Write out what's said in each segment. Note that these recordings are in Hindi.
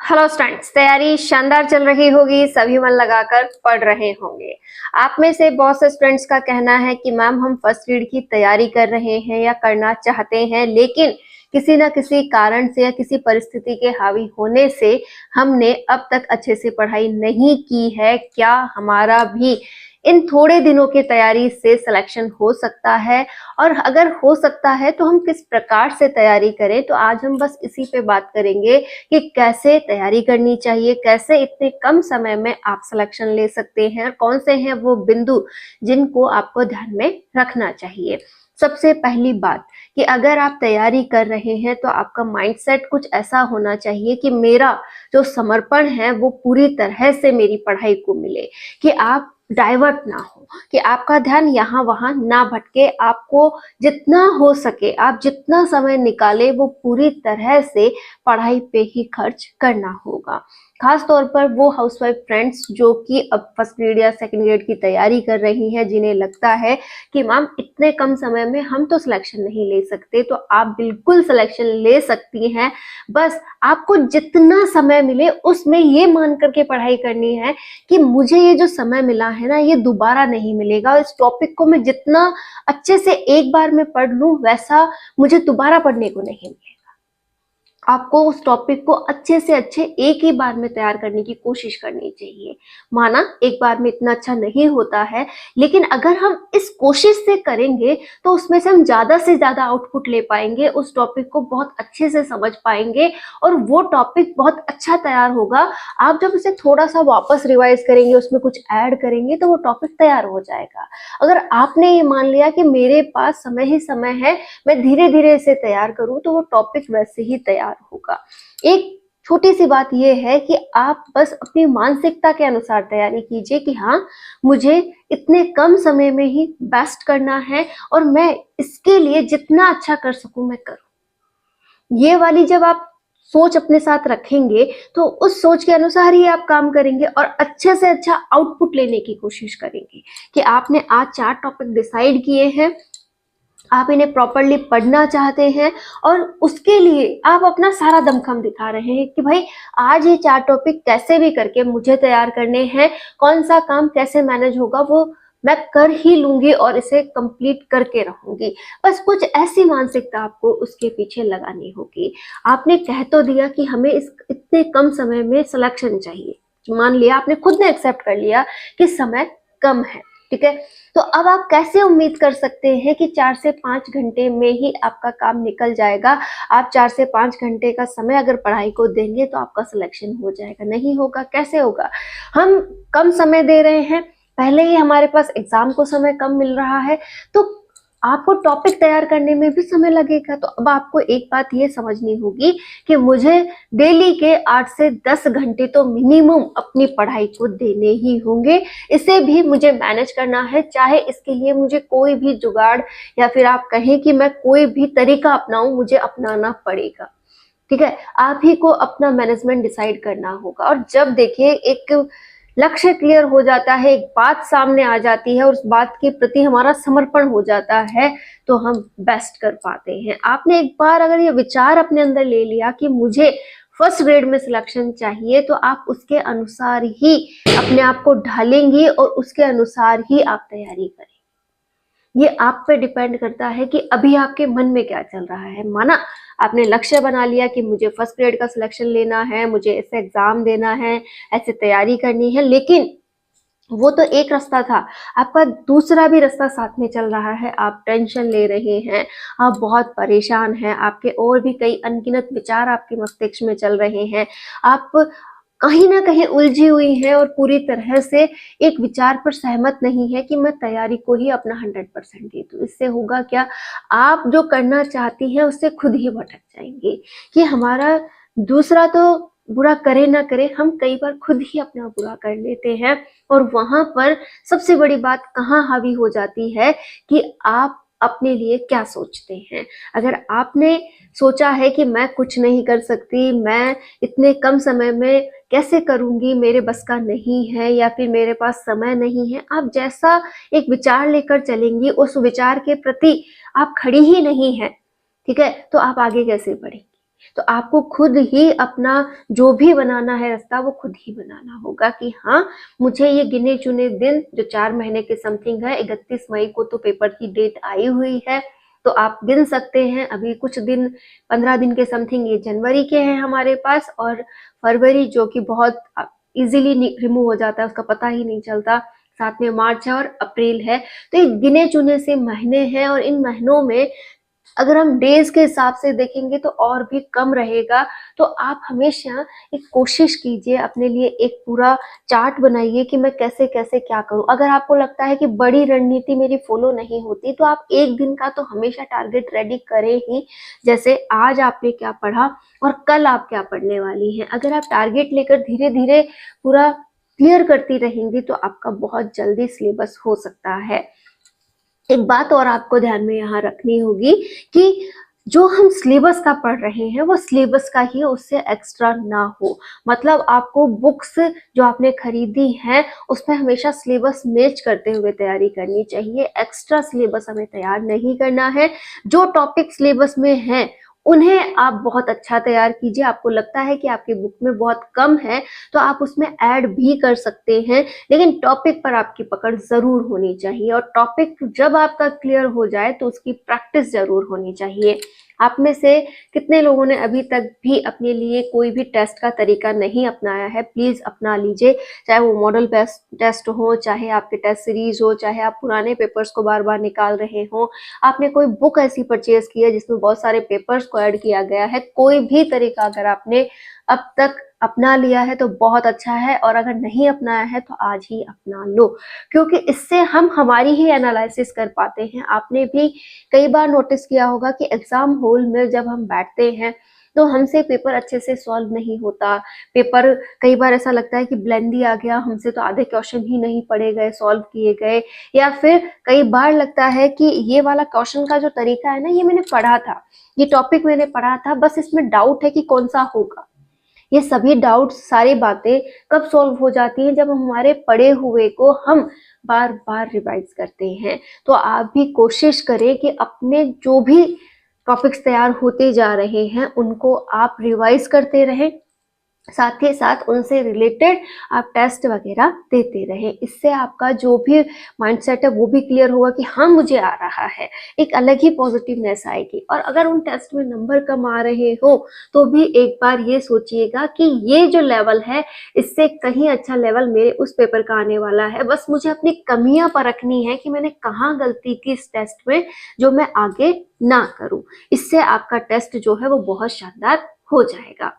हेलो स्टूडेंट्स, तैयारी शानदार चल रही होगी। सभी मन लगाकर पढ़ रहे होंगे। आप में से बहुत से स्टूडेंट्स का कहना है कि मैम हम फर्स्ट रीड की तैयारी कर रहे हैं या करना चाहते हैं, लेकिन किसी ना किसी कारण से या किसी परिस्थिति के हावी होने से हमने अब तक अच्छे से पढ़ाई नहीं की है। क्या हमारा भी इन थोड़े दिनों की तैयारी से सिलेक्शन हो सकता है, और अगर हो सकता है तो हम किस प्रकार से तैयारी करें? तो आज हम बस इसी पे बात करेंगे कि कैसे तैयारी करनी चाहिए, कैसे इतने कम समय में आप सिलेक्शन ले सकते हैं और कौन से हैं वो बिंदु जिनको आपको ध्यान में रखना चाहिए। सबसे पहली बात कि अगर आप तैयारी कर रहे हैं तो आपका माइंडसेट कुछ ऐसा होना चाहिए कि मेरा जो समर्पण है वो पूरी तरह से मेरी पढ़ाई को मिले, कि आप डाइवर्ट ना हो, कि आपका ध्यान यहाँ वहां ना भटके। आपको जितना हो सके, आप जितना समय निकाले वो पूरी तरह से पढ़ाई पे ही खर्च करना होगा। खास तौर पर वो हाउसवाइफ फ्रेंड्स जो कि अब फर्स्ट ग्रेड या सेकंड ग्रेड की तैयारी कर रही हैं, जिन्हें लगता है कि मैम इतने कम समय में हम तो सिलेक्शन नहीं ले सकते, तो आप बिल्कुल सिलेक्शन ले सकती हैं। बस आपको जितना समय मिले उसमें ये मान करके पढ़ाई करनी है कि मुझे ये जो समय मिला है ना, ये दोबारा नहीं मिलेगा। इस टॉपिक को मैं जितना अच्छे से एक बार में पढ़ लूं, वैसा मुझे दोबारा पढ़ने को नहीं मिलेगा। आपको उस टॉपिक को अच्छे से अच्छे एक ही बार में तैयार करने की कोशिश करनी चाहिए। माना एक बार में इतना अच्छा नहीं होता है, लेकिन अगर हम इस कोशिश से करेंगे तो उसमें से हम ज्यादा से ज्यादा आउटपुट ले पाएंगे, उस टॉपिक को बहुत अच्छे से समझ पाएंगे और वो टॉपिक बहुत अच्छा तैयार होगा। आप जब उसे थोड़ा सा वापस रिवाइज करेंगे, उसमें कुछ ऐड करेंगे, तो वो टॉपिक तैयार हो जाएगा। अगर आपने ये मान लिया कि मेरे पास समय ही समय है, मैं धीरे धीरे इसे तैयार करूं, तो वो टॉपिक वैसे ही तैयार होगा। एक छोटी सी बात यह है कि आप बस अपनी मानसिकता के अनुसार तैयारी कीजिए कि हाँ, मुझे इतने कम समय में ही बेस्ट करना है और मैं इसके लिए जितना अच्छा कर सकूं मैं करूं। ये वाली जब आप सोच अपने साथ रखेंगे तो उस सोच के अनुसार ही आप काम करेंगे और अच्छे से अच्छा आउटपुट लेने की कोशिश करेंगे। कि आपने आज 4 टॉपिक डिसाइड किए हैं, आप इन्हें प्रॉपरली पढ़ना चाहते हैं और उसके लिए आप अपना सारा दमखम दिखा रहे हैं कि भाई आज ये 4 टॉपिक कैसे भी करके मुझे तैयार करने हैं, कौन सा काम कैसे मैनेज होगा वो मैं कर ही लूंगी और इसे कंप्लीट करके रहूंगी। बस कुछ ऐसी मानसिकता आपको उसके पीछे लगानी होगी। आपने कह तो दिया कि हमें इस इतने कम समय में सिलेक्शन चाहिए, मान लिया, आपने खुद ने एक्सेप्ट कर लिया कि समय कम है, ठीक है। तो अब आप कैसे उम्मीद कर सकते हैं कि 4 से 5 घंटे में ही आपका काम निकल जाएगा? आप 4 से 5 घंटे का समय अगर पढ़ाई को देंगे तो आपका सिलेक्शन हो जाएगा? नहीं होगा। कैसे होगा? हम कम समय दे रहे हैं, पहले ही हमारे पास एग्जाम को समय कम मिल रहा है, तो आपको टॉपिक तैयार करने में भी समय लगेगा। तो अब आपको एक बात ये समझनी होगी कि मुझे डेली के 8 से 10 घंटे तो मिनिमम अपनी पढ़ाई को देने ही होंगे। इसे भी मुझे मैनेज करना है, चाहे इसके लिए मुझे कोई भी जुगाड़ या फिर आप कहें कि मैं कोई भी तरीका अपनाऊं, मुझे अपनाना पड़ेगा। ठीक है, आप ही को अपना मैनेजमेंट डिसाइड करना होगा। और जब देखिए एक लक्ष्य क्लियर हो जाता है, एक बात सामने आ जाती है और उस बात के प्रति हमारा समर्पण हो जाता है, तो हम बेस्ट कर पाते हैं। आपने एक बार अगर ये विचार अपने अंदर ले लिया कि मुझे फर्स्ट ग्रेड में सिलेक्शन चाहिए, तो आप उसके अनुसार ही अपने आप को ढालेंगी और उसके अनुसार ही आप तैयारी करेंगे। ये आप पे डिपेंड करता है कि अभी आपके मन में क्या चल रहा है। माना आपने लक्ष्य बना लिया कि मुझे फर्स्ट ग्रेड का सिलेक्शन लेना है, मुझे ऐसे एग्जाम देना है, ऐसे तैयारी करनी है, लेकिन वो तो एक रास्ता था। आपका दूसरा भी रास्ता साथ में चल रहा है। आप टेंशन ले रहे हैं, आप बहुत परेशान हैं, आपके और भी कई अनगिनत विचार आपके मस्तिष्क में चल रहे हैं, आप कहीं ना कहीं उलझी हुई है और पूरी तरह से एक विचार पर सहमत नहीं है कि मैं तैयारी को ही अपना 100% दे दूं। इससे होगा क्या? आप जो करना चाहती हैं उससे खुद ही भटक जाएंगे। कि हमारा दूसरा तो बुरा करे ना करे, हम कई बार खुद ही अपना बुरा कर लेते हैं। और वहां पर सबसे बड़ी बात कहाँ हावी हो जाती है कि आप अपने लिए क्या सोचते हैं। अगर आपने सोचा है कि मैं कुछ नहीं कर सकती, मैं इतने कम समय में कैसे करूंगी, मेरे बस का नहीं है या फिर मेरे पास समय नहीं है, आप जैसा एक विचार लेकर चलेंगी, उस विचार के प्रति आप खड़ी ही नहीं है, ठीक है, तो आप आगे कैसे बढ़ेंगी? तो आपको खुद ही अपना जो भी बनाना है रास्ता वो खुद ही बनाना होगा कि हाँ, मुझे ये गिने चुने दिन जो 4 महीने के समथिंग है, 31 मई को तो पेपर की डेट आई हुई है, तो आप गिन सकते हैं अभी कुछ दिन, 15 दिन के समथिंग ये जनवरी के हैं हमारे पास, और फरवरी जो कि बहुत इजीली रिमूव हो जाता है, उसका पता ही नहीं चलता, साथ में मार्च है और अप्रैल है। तो ये गिने चुने से महीने हैं, और इन महीनों में अगर हम डेज के हिसाब से देखेंगे तो और भी कम रहेगा। तो आप हमेशा एक कोशिश कीजिए, अपने लिए एक पूरा चार्ट बनाइए कि मैं कैसे कैसे क्या करूं। अगर आपको लगता है कि बड़ी रणनीति मेरी फॉलो नहीं होती, तो आप एक दिन का तो हमेशा टारगेट रेडी करें ही। जैसे आज आपने क्या पढ़ा और कल आप क्या पढ़ने वाली हैं। अगर आप टारगेट लेकर धीरे धीरे पूरा क्लियर करती रहेंगी तो आपका बहुत जल्दी सिलेबस हो सकता है। एक बात और आपको ध्यान में यहाँ रखनी होगी कि जो हम सिलेबस का पढ़ रहे हैं वो सिलेबस का ही, उससे एक्स्ट्रा ना हो। मतलब आपको बुक्स जो आपने खरीदी है उसमें हमेशा सिलेबस मैच करते हुए तैयारी करनी चाहिए। एक्स्ट्रा सिलेबस हमें तैयार नहीं करना है। जो टॉपिक सिलेबस में है उन्हें आप बहुत अच्छा तैयार कीजिए। आपको लगता है कि आपकी बुक में बहुत कम है तो आप उसमें ऐड भी कर सकते हैं, लेकिन टॉपिक पर आपकी पकड़ जरूर होनी चाहिए। और टॉपिक जब आपका क्लियर हो जाए तो उसकी प्रैक्टिस जरूर होनी चाहिए। आप में से कितने लोगों ने अभी तक भी अपने लिए कोई भी टेस्ट का तरीका नहीं अपनाया है? प्लीज अपना लीजिए। चाहे वो मॉडल टेस्ट हो, चाहे आपके टेस्ट सीरीज हो, चाहे आप पुराने पेपर्स को बार बार निकाल रहे हो, आपने कोई बुक ऐसी परचेज की है जिसमें बहुत सारे पेपर्स को ऐड किया गया है, कोई भी तरीका अगर आपने अब तक अपना लिया है तो बहुत अच्छा है, और अगर नहीं अपनाया है तो आज ही अपना लो, क्योंकि इससे हम हमारी ही एनालिसिस कर पाते हैं। आपने भी कई बार नोटिस किया होगा कि एग्जाम हॉल में जब हम बैठते हैं तो हमसे पेपर अच्छे से सॉल्व नहीं होता। पेपर कई बार ऐसा लगता है कि ब्लेंडी आ गया, हमसे तो आधे क्वेश्चन ही नहीं पढ़े गए, सॉल्व किए गए, या फिर कई बार लगता है कि ये वाला क्वेश्चन का जो तरीका है ना, ये मैंने पढ़ा था, ये टॉपिक मैंने पढ़ा था, बस इसमें डाउट है कि कौन सा होगा। ये सभी डाउट्स, सारी बातें कब सॉल्व हो जाती हैं? जब हमारे पढ़े हुए को हम बार बार रिवाइज करते हैं। तो आप भी कोशिश करें कि अपने जो भी टॉपिक्स तैयार होते जा रहे हैं उनको आप रिवाइज करते रहें, साथ ही साथ उनसे रिलेटेड आप टेस्ट वगैरह देते रहें। इससे आपका जो भी माइंडसेट है वो भी क्लियर होगा कि हाँ मुझे आ रहा है, एक अलग ही पॉजिटिवनेस आएगी। और अगर उन टेस्ट में नंबर कम आ रहे हो तो भी एक बार ये सोचिएगा कि ये जो लेवल है इससे कहीं अच्छा लेवल मेरे उस पेपर का आने वाला है। बस मुझे अपनी कमियां परखनी है कि मैंने कहाँ गलती की इस टेस्ट में, जो मैं आगे ना करूं। इससे आपका टेस्ट जो है वो बहुत शानदार हो जाएगा।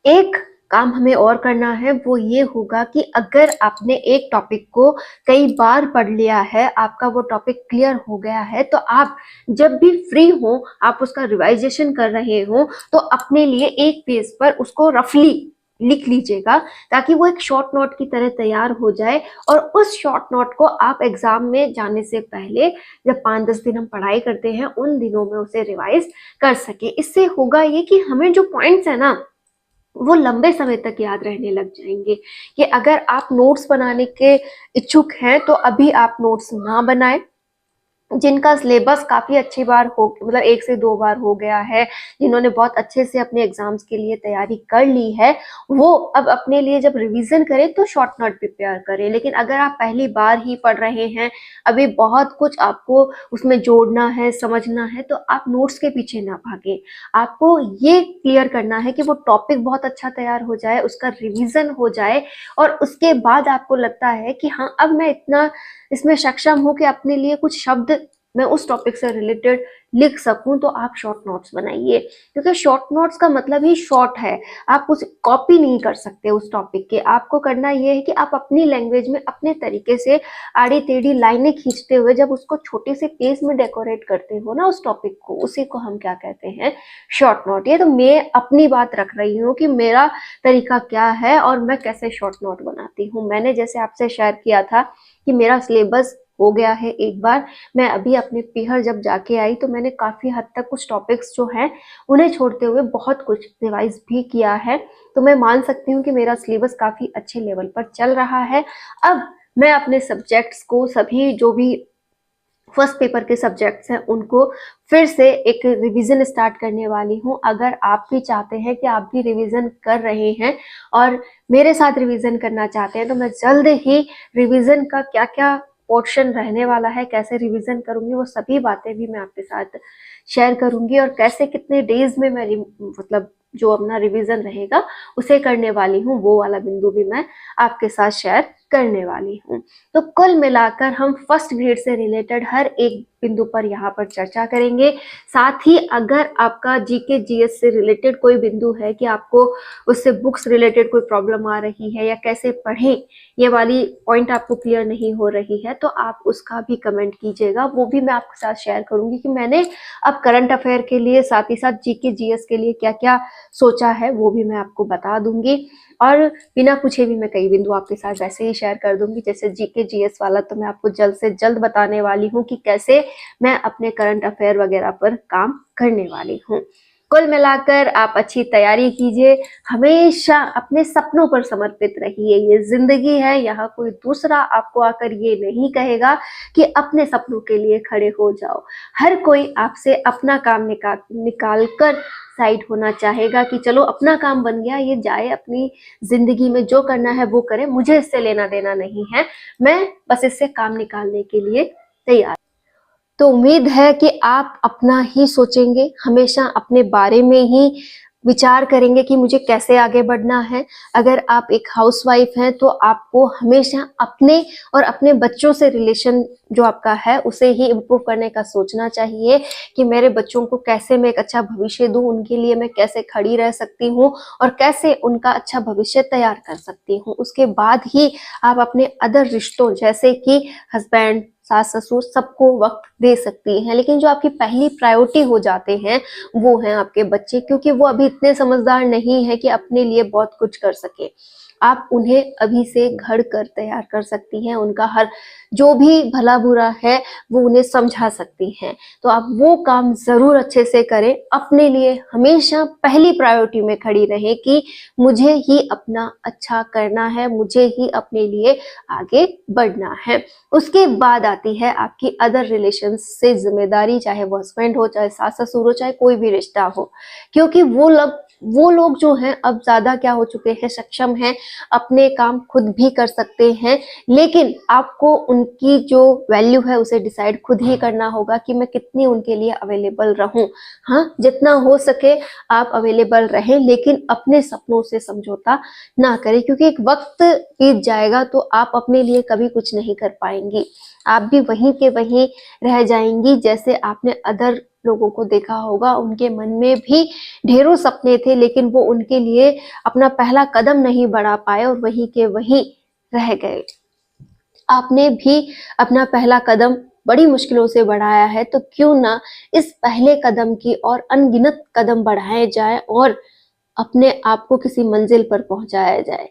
एक काम हमें और करना है, वो ये होगा कि अगर आपने एक टॉपिक को कई बार पढ़ लिया है, आपका वो टॉपिक क्लियर हो गया है, तो आप जब भी फ्री हो, आप उसका रिवाइजेशन कर रहे हो, तो अपने लिए एक पेज पर उसको रफली लिख लीजिएगा, ताकि वो एक शॉर्ट नोट की तरह तैयार हो जाए। और उस शॉर्ट नोट को आप एग्जाम में जाने से पहले, जब 5-10 दिन हम पढ़ाई करते हैं, उन दिनों में उसे रिवाइज कर सके। इससे होगा ये कि हमें जो पॉइंट्स है ना वो लंबे समय तक याद रहने लग जाएंगे। कि अगर आप नोट्स बनाने के इच्छुक हैं तो अभी आप नोट्स ना बनाएं। जिनका सिलेबस काफी अच्छी बार हो, मतलब 1 से 2 बार हो गया है, जिन्होंने बहुत अच्छे से अपने एग्जाम्स के लिए तैयारी कर ली है, वो अब अपने लिए जब रिवीजन करें तो शॉर्ट नोट प्रिपेयर करें। लेकिन अगर आप पहली बार ही पढ़ रहे हैं, अभी बहुत कुछ आपको उसमें जोड़ना है, समझना है, तो आप नोट्स के पीछे ना भागे। आपको ये क्लियर करना है कि वो टॉपिक बहुत अच्छा तैयार हो जाए, उसका रिविजन हो जाए, और उसके बाद आपको लगता है कि हाँ अब मैं इतना इसमें सक्षम हूं कि अपने लिए कुछ शब्द मैं उस टॉपिक से रिलेटेड लिख सकूं, तो आप शॉर्ट नोट्स बनाइए। क्योंकि शॉर्ट नोट्स का मतलब ही शॉर्ट है, आप कुछ कॉपी नहीं कर सकते उस टॉपिक के। आपको करना यह है कि आप अपनी लैंग्वेज में अपने तरीके से आड़ी टेढ़ी लाइनें खींचते हुए जब उसको छोटे से पेज में डेकोरेट करते हो ना उस टॉपिक को, उसी को हम क्या कहते हैं, शॉर्ट नोट। ये तो मैं अपनी बात रख रही हूँ कि मेरा तरीका क्या है और मैं कैसे शॉर्ट नोट बनाती हूँ। मैंने जैसे आपसे शेयर किया था कि मेरा सिलेबस हो गया है एक बार, मैं अभी अपने पीहर जब जाके आई तो मैंने काफी हद तक कुछ टॉपिक्स जो हैं उन्हें छोड़ते हुए बहुत कुछ रिवाइज भी किया है। तो मैं मान सकती हूँ कि मेरा सिलेबस काफी अच्छे लेवल पर चल रहा है। अब मैं अपने सब्जेक्ट्स को, सभी जो भी फर्स्ट पेपर के सब्जेक्ट्स हैं उनको फिर से एक रिवीजन स्टार्ट करने वाली हूँ। अगर आप भी चाहते हैं कि आप भी रिवीजन कर रहे हैं और मेरे साथ रिवीजन करना चाहते हैं, तो मैं जल्द ही रिवीजन का क्या क्या पोर्शन रहने वाला है, कैसे रिवीजन करूंगी, वो सभी बातें भी मैं आपके साथ शेयर करूंगी। और कैसे कितने डेज में मैं मतलब जो अपना रिवीजन रहेगा उसे करने वाली हूँ, वो वाला बिंदु भी मैं आपके साथ शेयर करने वाली हूँ। तो कुल मिलाकर हम फर्स्ट ग्रेड से रिलेटेड हर एक बिंदु पर यहाँ पर चर्चा करेंगे। साथ ही अगर आपका जीके जीएस से रिलेटेड कोई बिंदु है कि आपको उससे बुक्स रिलेटेड कोई प्रॉब्लम आ रही है या कैसे पढ़ें, ये वाली पॉइंट आपको क्लियर नहीं हो रही है, तो आप उसका भी कमेंट कीजिएगा। वो भी मैं आपके साथ शेयर करूंगी कि मैंने अब करंट अफेयर के लिए साथ ही साथ जीके जीएस के लिए क्या क्या सोचा है, वो भी मैं आपको बता दूंगी। और बिना पूछे भी मैं कई बिंदु आपके साथ वैसे ही शेयर कर दूंगी। जैसे जीके जीएस वाला तो मैं आपको जल्द से जल्द बताने वाली हूँ कि कैसे मैं अपने करंट अफेयर वगैरह पर काम करने वाली हूँ। कुल मिलाकर आप अच्छी तैयारी कीजिए, हमेशा अपने सपनों पर समर्पित रहिए। ये जिंदगी है, यहाँ कोई दूसरा आपको आकर ये नहीं कहेगा कि अपने सपनों के लिए खड़े हो जाओ। हर कोई आपसे अपना काम निकाल कर साइड होना चाहेगा कि चलो अपना काम बन गया, ये जाए अपनी जिंदगी में जो करना है वो करे, मुझे इससे लेना देना नहीं है, मैं बस इससे काम निकालने के लिए तैयार। तो उम्मीद है कि आप अपना ही सोचेंगे, हमेशा अपने बारे में ही विचार करेंगे कि मुझे कैसे आगे बढ़ना है। अगर आप एक हाउसवाइफ हैं तो आपको हमेशा अपने और अपने बच्चों से रिलेशन जो आपका है उसे ही इम्प्रूव करने का सोचना चाहिए कि मेरे बच्चों को कैसे मैं एक अच्छा भविष्य दूं, उनके लिए मैं कैसे खड़ी रह सकती हूँ और कैसे उनका अच्छा भविष्य तैयार कर सकती हूँ। उसके बाद ही आप अपने अदर रिश्तों जैसे कि हस्बैंड, सास ससुर, सबको वक्त दे सकती हैं। लेकिन जो आपकी पहली प्रायोरिटी हो जाते हैं वो हैं आपके बच्चे, क्योंकि वो अभी इतने समझदार नहीं है कि अपने लिए बहुत कुछ कर सके। आप उन्हें अभी से घर कर तैयार कर सकती हैं, उनका हर जो भी भला बुरा है वो उन्हें समझा सकती हैं। तो आप वो काम जरूर अच्छे से करें, अपने लिए हमेशा पहली प्रायोरिटी में खड़ी रहें कि मुझे ही अपना अच्छा करना है, मुझे ही अपने लिए आगे बढ़ना है। उसके बाद आती है आपकी अदर रिलेशन से जिम्मेदारी, चाहे वो हस्बैंड हो, चाहे सास ससुर हो, चाहे कोई भी रिश्ता हो, क्योंकि वो लोग जो हैं अब ज्यादा क्या हो चुके हैं, सक्षम हैं, अपने काम खुद भी कर सकते हैं। लेकिन आपको उनकी जो वैल्यू है उसे डिसाइड खुद ही करना होगा कि मैं कितनी उनके लिए अवेलेबल रहूं। हाँ, जितना हो सके आप अवेलेबल रहें, लेकिन अपने सपनों से समझौता ना करें, क्योंकि एक वक्त बीत जाएगा तो आप अपने लिए कभी कुछ नहीं कर पाएंगी। आप भी वहीं के वहीं रह जाएंगी। जैसे आपने अदर लोगों को देखा होगा, उनके मन में भी ढेरों सपने थे, लेकिन वो उनके लिए अपना पहला कदम नहीं बढ़ा पाए और वहीं के वहीं रह गए। आपने भी अपना पहला कदम बड़ी मुश्किलों से बढ़ाया है, तो क्यों ना इस पहले कदम की और अनगिनत कदम बढ़ाए जाए और अपने आप को किसी मंजिल पर पहुंचाया जाए।